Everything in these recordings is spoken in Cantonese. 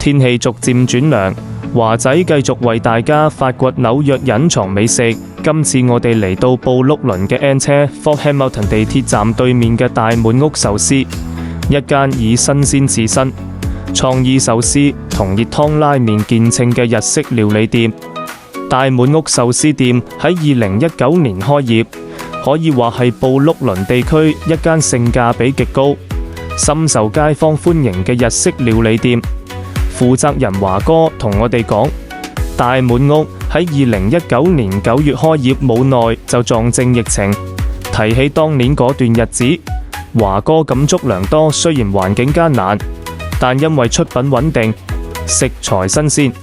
天氣逐漸轉涼，華仔繼續為大家發掘紐約隱藏美食。今次我哋嚟到布碌倫嘅 N 車 Fort Hamilton 地鐵站對面嘅大滿屋壽司，一間以新鮮刺身、創意壽司同熱湯拉麵見稱嘅日式料理店。大滿屋壽司店喺2019年開業，可以話係布碌倫地區一間性價比極高、深受街坊歡迎嘅日式料理店。負責人華哥同我哋講，大滿屋喺2019年9月開業冇耐就撞正疫情。提起當年嗰段日子，華哥感觸良多。雖然環境艱難，但因為出品穩定、食材新鮮，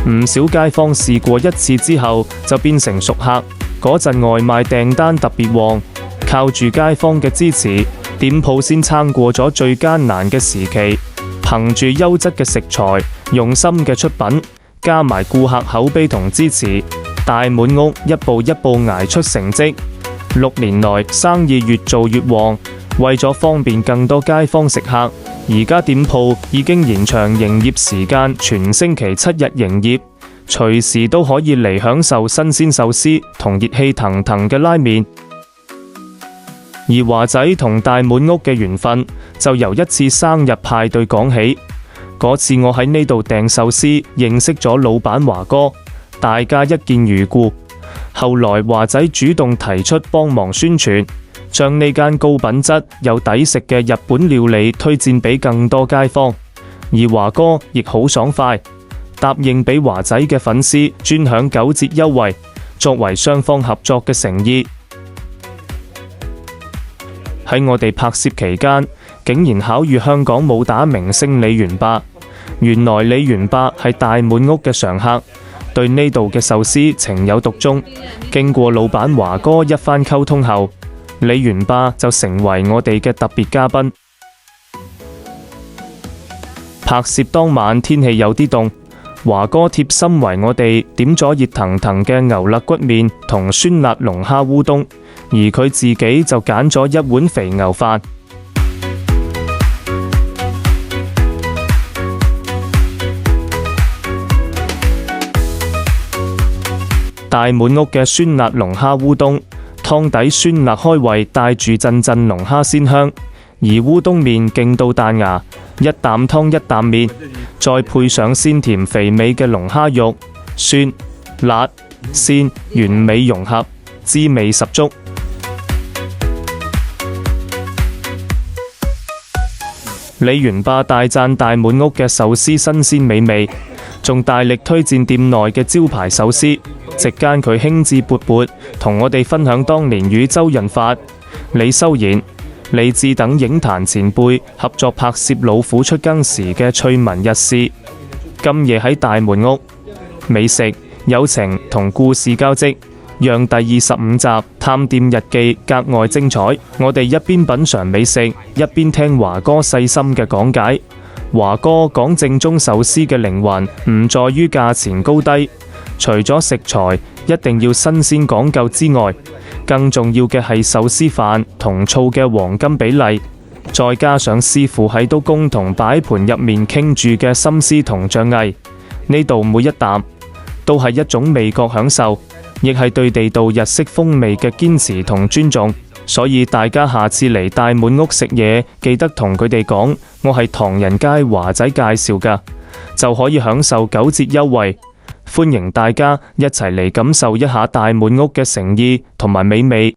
唔少街坊試過一次之後就變成熟客。嗰陣外賣訂單特別旺，靠住街坊嘅支持，店鋪先撐過咗最艱難嘅時期。憑住優質嘅食材、用心嘅出品，加埋顧客口碑同支持，大滿屋一步一步捱出成績。6年內生意越做越旺。為咗方便更多街坊食客，而家店鋪已經延長營業時間，全星期7日營業，隨時都可以嚟享受新鮮壽司同熱氣騰騰嘅拉麵。而華仔同大滿屋嘅緣分就由一次生日派對講起。嗰次我喺呢度訂壽司，認識咗老闆華哥，大家一見如故。後來華仔主動提出幫忙宣傳，將呢間高品質又抵食嘅日本料理推薦俾更多街坊。而華哥亦好爽快，答應俾華仔嘅粉絲專享9折優惠，作為雙方合作嘅誠意。喺我哋拍攝期間，竟然巧遇香港武打明星李元霸。原來李元霸係大滿屋嘅常客，對呢度嘅壽司情有獨鍾。經過老闆華哥一番溝通後，李元霸就成為我哋嘅特別嘉賓。拍攝當晚天氣有啲凍，華哥貼心為我哋點咗熱騰騰嘅牛肋骨麵同酸辣龍蝦烏冬，而佢自己就揀咗一碗肥牛飯。大滿屋嘅酸辣龍蝦烏冬，湯底酸辣開胃，帶住陣陣龍蝦鮮香；而烏冬麵勁到彈牙，一啖湯一啖麵，再配上鮮甜肥美嘅龍蝦肉，酸、辣、鮮，完美融合，滋味十足。李元霸大讚大滿屋嘅壽司新鮮美味，仲大力推薦店內嘅招牌壽司。席間佢興致勃勃同我哋分享當年與周潤發、李修賢、李治等影壇前輩合作拍攝《老虎出更》時嘅趣聞軼事。今夜喺大滿屋，美食、友情同故事交織，讓第25集《探店日記》格外精彩。我哋一邊品嘗美食，一邊聽華哥細心嘅講解。華哥講正宗壽司嘅靈魂唔在於價錢高低，除咗食材一定要新鮮講究之外，更重要嘅係壽司飯同醋嘅黃金比例，再加上師傅喺刀工同擺盤入面傾注嘅心思同匠藝，呢度每一啖都係一種味覺享受，亦係對地道日式風味嘅堅持同尊重。所以大家下次嚟大滿屋食嘢，記得同佢哋講我係唐人街華仔介紹㗎，就可以享受9折優惠。歡迎大家一齊嚟感受一下大滿屋嘅誠意同埋美味。